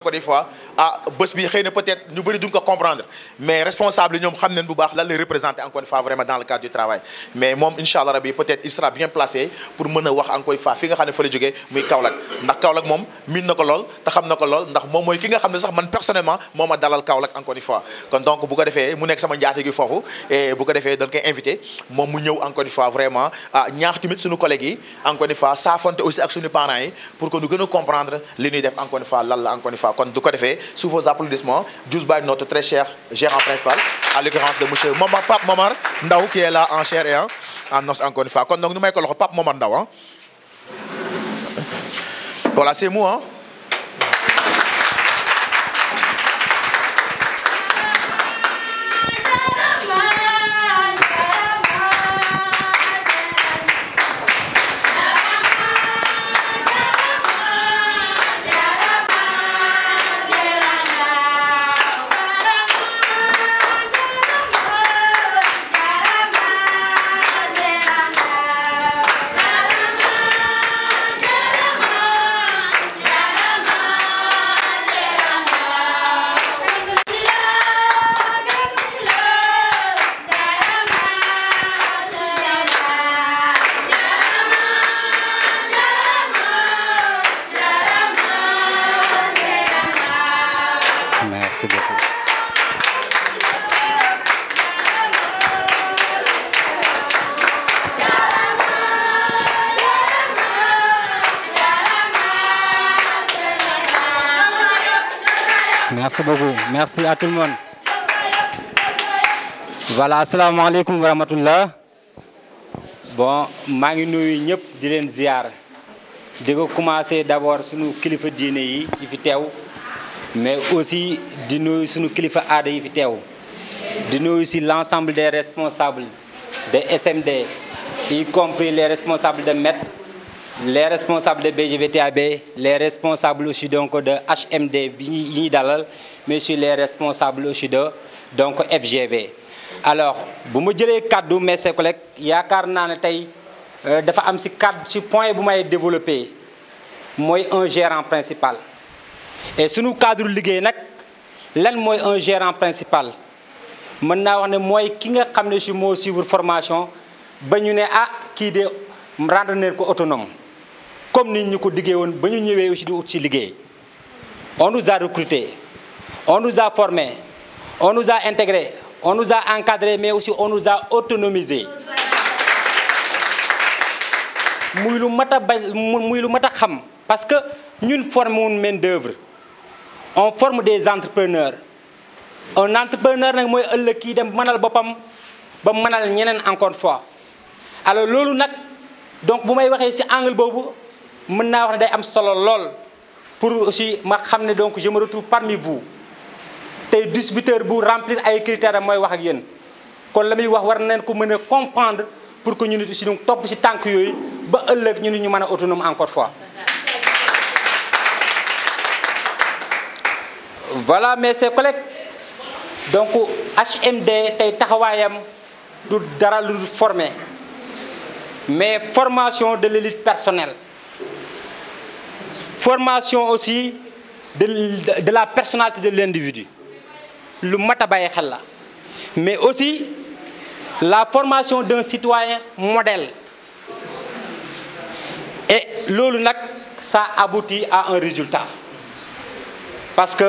encore des fois bés bi xëy na peut-être ñu bëri duñ ko comprendre mais responsable yi ñoom xam nañ bu baax lan lay représenter encore une fois vraiment dans le cadre du travail mais moom incha allah rabi peut-être il sera bien placé pour mën a wax encore une fois fi nga xam ne fa la jógee muy Kaolack ndax Kaolack moom miin na ko lool te xam na ko lool ndax moom mooy ki nga xam ne sax man personnellement moo ma dalal Kaolack encore une fois kon donc bu ko defee mu nekk sama njaate gi foofu et bu ko defee dañ koy invité moom mu ñëw encore une fois vraiment ñaax tamit suñu collègues yi encore une fois saafonte aussi ak suñu parents yi pour que ñu gën a comprendre li ñuy def encore une fois lan la encore une fois kon du ko defee sous vos applaudissements juste by notre très cher gérant principal à l'occurrence de monsieur Pape Momar Ndaw qui est là en chair et en os encore une fois kon donc ñu may ko loxo Pape Momar Ndaw voilà c'est moi Merci beaucoup. Merci beaucoup. Merci à tout le monde. Voilà, assalamu alaikum wa rahmatullah. Bon, maa ngi nuyu ñëpp di leen ziar. Di ko commencer d'abord sunu kilifa diine yi fi teew. Mais aussi di nuyu sunu kilifa aada yi fi teew di nuyu aussi l'ensemble des responsables de SMD y compris les responsables de MET les responsables de BGVTAB les responsables aussi donc de HMD bi ñuy dalal mais aussi les responsables aussi de donc FGV. Alors bu ma jëlee kaddu mes collègues yaakaar naa ne tey dafa am ci cadre ci point bu may développer mooy un gérant principal. Et sunu cadre liggéey nag lan mooy un gérant principal mën naa wax ne mooy ki nga xam ne si moo suivre formation ba ñu ne kii de rendre nañ ko autonome comme ni ñu ko diggee woon ba ñu ñëwee aussi di ut ci liggéey. On nous a recrutés, on nous a formés, on nous a intégrés, on nous a encadrés mais aussi on nous a autonomisés. muy lu mat a bañ muy lu mat a xam parce que ñun formé wuñ main d'œuvre. On forme des entrepreneurs un entrepreneur nag mooy ëllëg kii dem mënal boppam ba mënal ñeneen encore fois alors loolu nag donc bu may waxee ci angle boobu mën naa wax ne day am solo lool pour aussi ma xam ne donc je me retrouve parmi vous tey distributeur bu remplir ay critères am mooy wax ak yéen kon la muy wax war nañ ko mën a comprendre pour que ñu nit aussi donc topp ci tànk yooyu ba ëllëg ñu mën a autonome encore fois. Voilà mes chers collègues donc HMD tey taxawaayam du dara lu former mais formation de l'élite personnelle formation aussi de la personnalité de l'individu lu mat a bàyyi xel la mais aussi la formation d'un citoyen modèle et loolu nag ça aboutit à un résultat parce que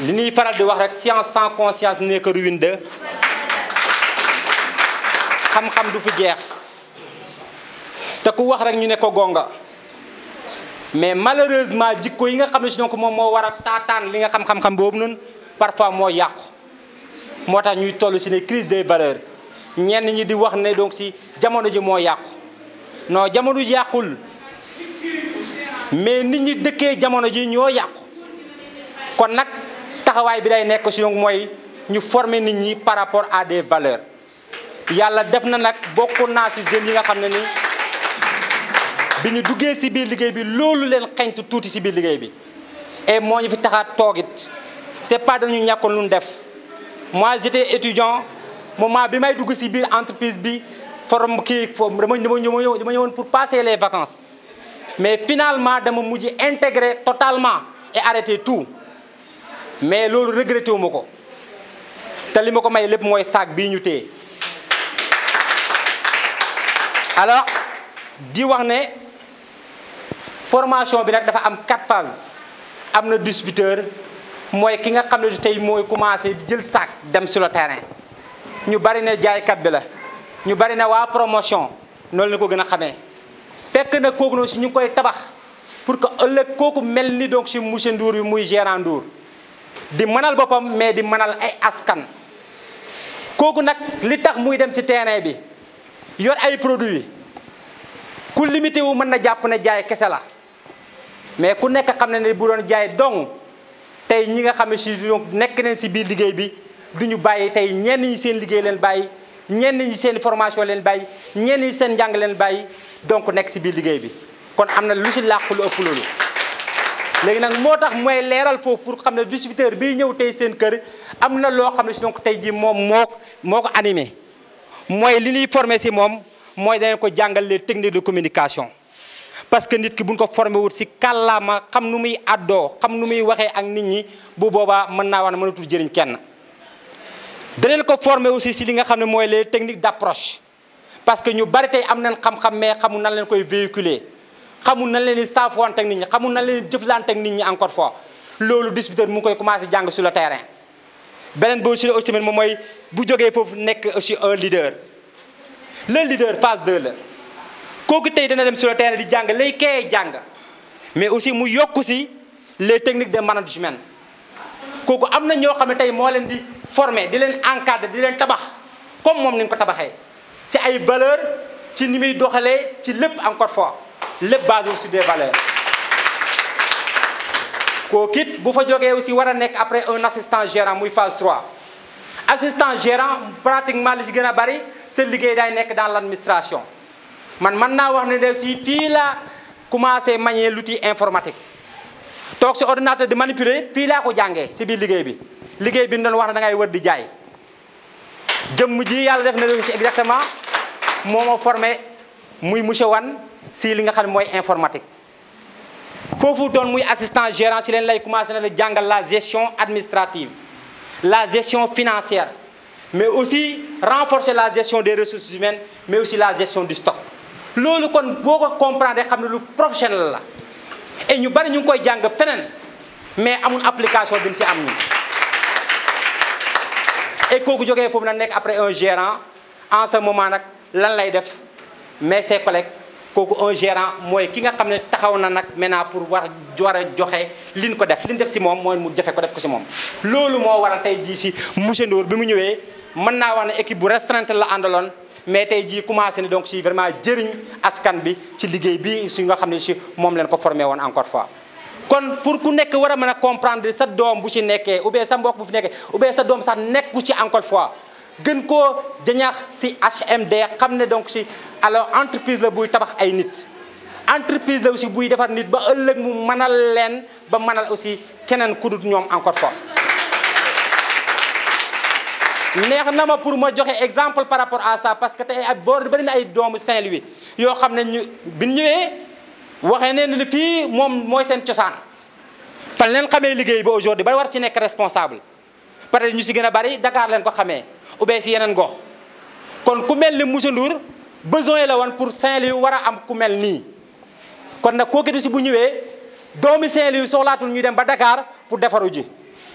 li ñuy faral di wax rek science sans conscience n'est que ruine de xam-xam du fi jeex te ku wax rek ñu ne ko gonga mais malheureusement jikko yi nga xam ne si donc moom moo war a taataan li nga xam-xam boobu noonu parfois moo yàqu moo tax ñuy toll si ne crise des valeurs ñenn ñi di wax ne donc si jamono ji moo yàqu non jamono ji yàqul mais nit ñi dëkkee jamono ji ñoo yàqu kon nag taxawaay bi day nekk si donc mooy ñu former nit ñi par rapport à des valeurs yàlla def na nag bokk naa si jeunes yi nga xam ne ni bi ñu duggee si biir liggéey bi loolu leen xeñtu tuuti si biir liggéey bi et moo ñu fi taxaat toogit c'est pas dañu ñàkkoon lu ñu def moi j'étais étudiant moment bi may dugg si biir entreprise bi forum kii dama ñëwoon pour passer les vacances mais finalement dama mujj intégrer totalement et arrêter tout mais loolu regretté wu ma ko te li ma ko may lépp mooy sac bii ñu téye alors di wax ne formation bi nag dafa am 4 phases am na distributeur mooy ki nga xam ne tey mooy commencé di jël sac dem sur le terrain ñu bari ne jaaykat bi la ñu bari ne waa promotion noonu la ko gën a xamee fekk na kooku noonu si ñu ngi koy tabax pour que ëllëg kooku mel ni donc si monsieur Ndour bi muy gérant Ndour di mënal boppam mais di mënal ay askan kooku nag li tax muy dem si terrain bi yor ay produits ku limité wu mën na jàpp ne jaay kese la mais ku nekk xam ne ne bu doon jaay dong tey ñi nga xam ne si donc nekk nañ si biir liggéey bi duñu bàyyi tey ñenn ñi seen liggéey leen bàyyi ñenn ñi seen formation leen bàyyi ñenn ñi seen njàng leen bàyyi donc nekk si biir liggéey bi kon am na lu si làqu lu ëpp loolu léegi nag moo tax mooy leeral foofu pour xam ne distributeur bii ñëw tey seen kër am na loo xam ne si donc tey jii moom moo ko animé mooy li ñuy formé si moom mooy danañ ko jàngal les techniques de communication parce que nit ki buñ ko formé wut si kàllaama xam nu muy àddoo xam nu muy waxee ak nit ñi bu boobaa mën naa wax ne mënatul jëriñ kenn danañ ko formé aussi si li nga xam ne mooy les techniques d'approche parce que ñu bari tey am nañ xam-xam mais xamul nan leen koy véhiculer xamul nan leen di saafoonte ak nit ñi xamul nan leen di jëflante ak nit ñi encore fois loolu distributeur mu ngi koy commencé jàng sur le terrain beneen boo si la aussi moom mooy bu jógee foofu nekk aussi un leader le leader phase 2 la kooku tey dana dem sur le terrain di jàng lay kee jàng mais aussi mu yokku si les techniques de management kooku am na ñoo xam ne tey moo leen di former di leen encadrer di leen tabax comme moom ni ñu ko tabaxee si ay valeurs ci ni muy doxalee ci lépp encore fois lépp basé sur des valeurs kooku it bu fa jógee aussi war a nekk après un assistant gérant muy phase 3 assistant gérant pratiquement li ci gën a bari seen liggéey day nekk dans l'administration man mën naa wax ne de si fii laa commencé manier l'outil informatique toog si ordinateur di manipuler fii laa ko jàngee si biir liggéey bi ñu doon wax ne da ngay wër di jaay jëmm ji yàlla def na ci exactement moo ma formé muy monsieur Wane si li nga xam ne mooy informatique foofu doon muy assistant gérant si leen lay commencé na la jàngal la gestion administrative la gestion financière mais aussi renforcer la gestion des ressources humaines mais aussi la gestion du stock loolu kon boo ko comprendre xam ne lu professionnel la et ñu bari ñu ngi koy jàng feneen mais amul application bi ñu si am ñi et kooku jógee foofu nag nekk après un gérant en ce moment nag lan lay def mais ses collègues kooku un gérant mooy ki nga xam ne taxaw na nag maintenant pour war a joxe liñ ko def liñ def si moom mooy mu jafe ko def ko si moom loolu moo waral tey jii si monsieur Ndour bi mu ñëwee mën naa wax ne équipe bu restreinte la àndaloon mais tey jii commencé na donc si vraiment jëriñ askan bi ci liggéey bi si nga xam ne si moom leen ko formé woon encore fois kon pour ku nekk war a mën a comprendre sa doom bu ci nekkee ou bien sa mbokk bu fi nekkee ou bien sa doom sax nekku ci encore fois gën koo jañaax si HMD xam ne donc si alors entreprise la buy tabax ay nit entreprise la aussi buy defar nit ba ëllëg mu mënal leen ba mënal aussi keneen ku dut ñoom encore fois neex na ma pour ma joxe exemple par rapport à ça parce que tey ay boor bari na ay doomu Saint-Louis yoo xam ne ñu bi ñu ñëwee waxee ne ni fii moom mooy seen cosaan fan leen xamee liggéey ba aujourd'hui ba war ci nekk responsable peut-être ñu si gën a bari Dakar leen ko xamee ou bien si yeneen gox kon ku mel ni monsieur Ndour besoin la woon pour Saint-Louis war a am ku mel nii kon nag kooku di si bu ñëwee doomi Saint-Louis soxlaatul ñuy dem ba Dakar pour defaru ji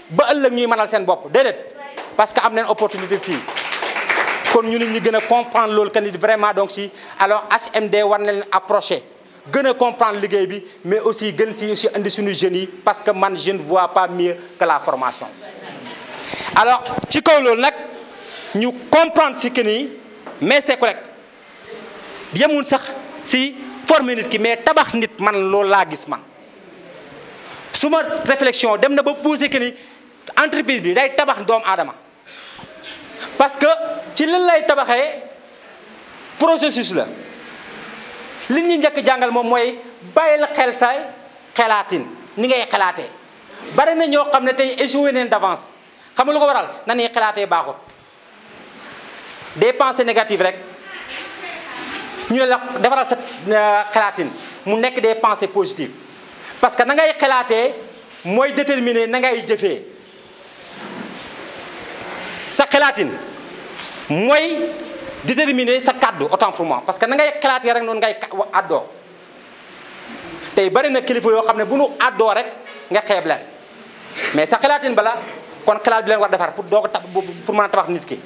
ba ëllëg ñuy mënal seen bopp déedéet parce que am nañ opportunité fii kon ñu nit ñi gën a comprendre loolu que ni vraiment donc si alors HMD war na leen approcher gën a comprendre liggéey bi mais aussi gën si aussi indi suñu jeunes yi parce que man je ne vois pas mieux que la formation. alors ci kaw loolu nag ñu comprendre si que ni mais ses collègues yemul sax si former nit ki mais tabax nit man loolu laa gis man suma réflexion dem na ba pousser que ni entreprise bi day tabax doomu aadama. parce que ci lan lay tabaxee processus la li ñu njëkk jàngal moom mooy bàyyil xel say xelaatin ni ngay xelaatee bari na ñoo xam ne tey échoué neen d'avance xam nga lu ko waral na ñuy xelaatee baaxut des pensées négatives rek ñu ne la defaral sa xelaatin mu nekk des pensées positives parce que na ngay xelaatee mooy déterminer na ngay jëfee sa xalaatin mooy déterminer sa kàddu autant pour moi parce que na ngay xalaatee rek noonu ngay àddoo tey bari na kilifa yoo xam ne bu nu àddoo rek nga xeeb leen mais sa xalaatin bala kon xalaat bi leen war defar pour doo ko pour mën a tabax nit ki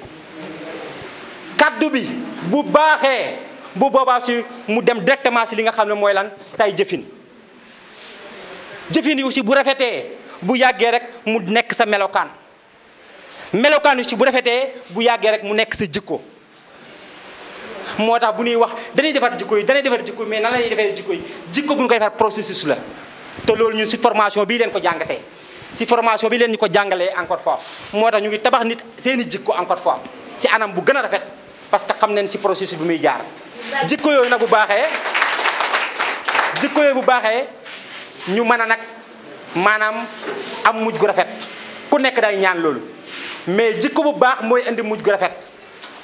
kàddu bi bu baaxee bu boobaa si mu dem directement si li nga xam ne mooy lan say jëfin jëfin yi aussi bu rafetee bu yàggee rek mu nekk sa melokaan melokaan yi aussi bu rafetee bu yàggee rek mu nekk sa jikko moo tax bu ñuy wax dañuy defar jikko yi mais nan la ñuy defee jikko yi jikko bu ñu koy defar processus la te loolu ñun si formation bii leen ko jàngatee si formation bi leen ñu ko jàngalee encore fois moo tax ñu ngi tabax nit seeni jikko encore fois si anam bu gën a rafet parce que xam nañ si processus bi muy jaar jikko yooyu nag bu baaxee ñu mën a nag maanaam am mujj gu rafet ku nekk day ñaan loolu mais jikko bu baax mooy indi mujj gu rafet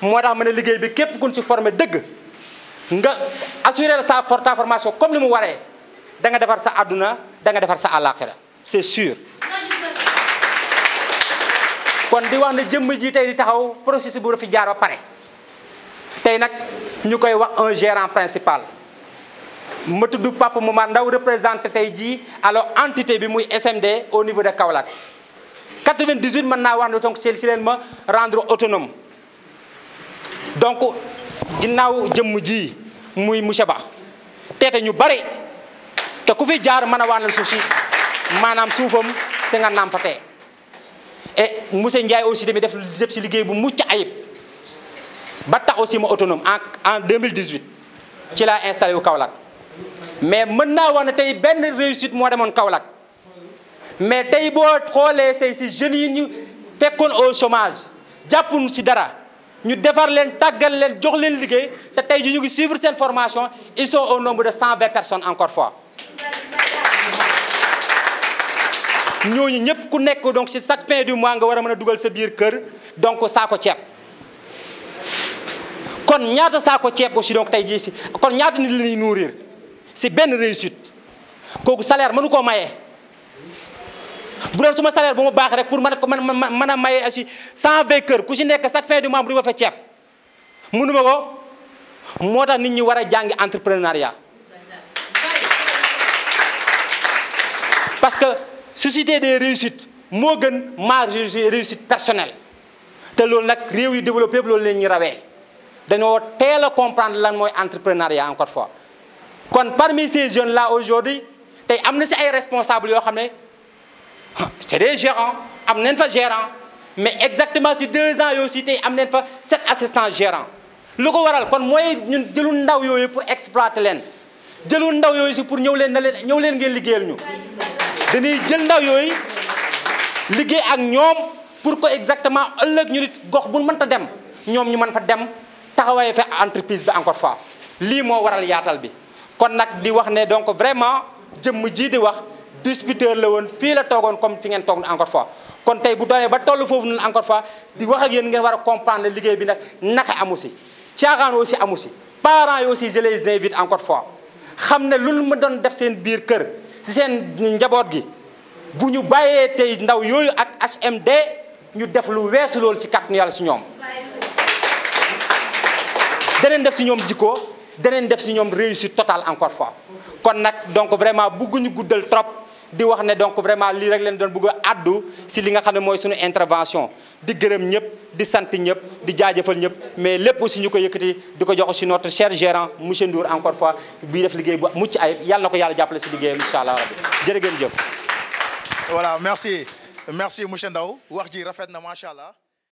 moo tax ma ne liggéey bi képp kun si formé dëgg nga assurer sa formation comme ni mu waree da nga defar sa àdduna da nga defar sa àllaaxira c'est sûr kon di wax ne jëmm ji tey di taxaw processus bu dafa jaar ba pare tey nag ñu koy wax un gérant principal ma tudd Papa Momar Ndao représenté tey jii alors entité bi muy SMD au niveau de Kaolack 98 mën naa wax ne donc si leen ma rendre autonome donc ginnaaw jëmm ji muy monsieur Ba teete ñu bari te ku fi jaar mën a wax na suuf si maanaam suufam si nga nàmpatee et monsieur Ndiaye aussi tamit def si liggéey bu mucc ayib ba tax aussi ma autonome en 2018 ci laa installé wu Kaolack mais mën naa wax ne tey benn réussite moo demoon Kaolack mais tey boo xoolee tey si jeunes yi ñu fekkoon au chômage jàppuñu si dara ñu defar leen tàggal leen jox leen liggéey te tey ji ñu ngi suivre seen formation ils sont au nombre de 120 personnes encore fois ñooñu ñëpp ku nekk donc si chaque fin du mois nga war a mën a dugal sa biir kër donc saako ceeb kon ñaata saako ceeb aussi donc tey jii si kon ñaata nit la ñuy nourrir si benn réussite kooku salaire mënu koo maye bu doon suma salaire bu ma baax rek pour mën a maye aussi 120 kër ku si nekk chaque fin du mois bu dugal fa ceeb mënu ma ko moo tax nit ñi war a jàngi entrepreneuriat parce que société des réussites moo gën ma réussite personnelle te loolu nag réew yu développé yëpp loolu leen ñu rawee dañoo teel a comprendre lan mooy entrepreneuriat encore fois kon parmi ces jeunes là aujourd'hui tey am na si ay responsables yoo xam ne c'est des gérants am nañ fa gérant mais exactement si 2 ans yooyu aussi tey am nañ fa 7 assistants gérants lu ko waral kon mooy ñun jëlul ndaw yooyu pour exploiter leen jëlul ndaw yooyu si pour ñëw leen ngeen liggéeyal ñu dañuy jël ndaw yooyu liggéey ak ñoom pour que exactement ëllëg ñu nit gox bu mënta dem ñoom ñu mën fa dem taxawaaye fa entreprise bi encore fois lii moo waral yaatal bi kon nag di wax ne donc vraiment jëmm ji di wax distributeur la woon fii la toogoon comme fi ngeen toog encore fois kon tey bu doyee ba toll foofu noonu encore fois di wax ak yéen ngeen war a comprendre liggéey bi nag naxe amu si caaxaan aussi amu si parents yi aussi je les invite encore fois xam ne lu ma doon def seen biir kër si seen njaboot gi bu ñu bàyyee tey ndaw yooyu ak HMD ñu def lu weesu loolu si kàttanu yàlla si ñoom daneen def si ñoom jikko daneen def si ñoom réussite totale encore fois kon nag donc vraiment bëgguñu guddal trop di wax ne donc vraiment lii rek leen doon bëgg a addu si li nga xam ne mooy suñu intervention di gërëm ñëpp di sant ñëpp di jaajëfal ñëpp mais lépp aussi ñu ko yëkkati di ko jox si notre cher gérant monsieur Ndour encore fois bii def liggéey bu mucc ayib yàlla na ko yàlla jàppale si liggéeyam incha allah rabbi jërë ngeen jëf. voilà merci monsieur Ndao wax ji rafet na macha allah.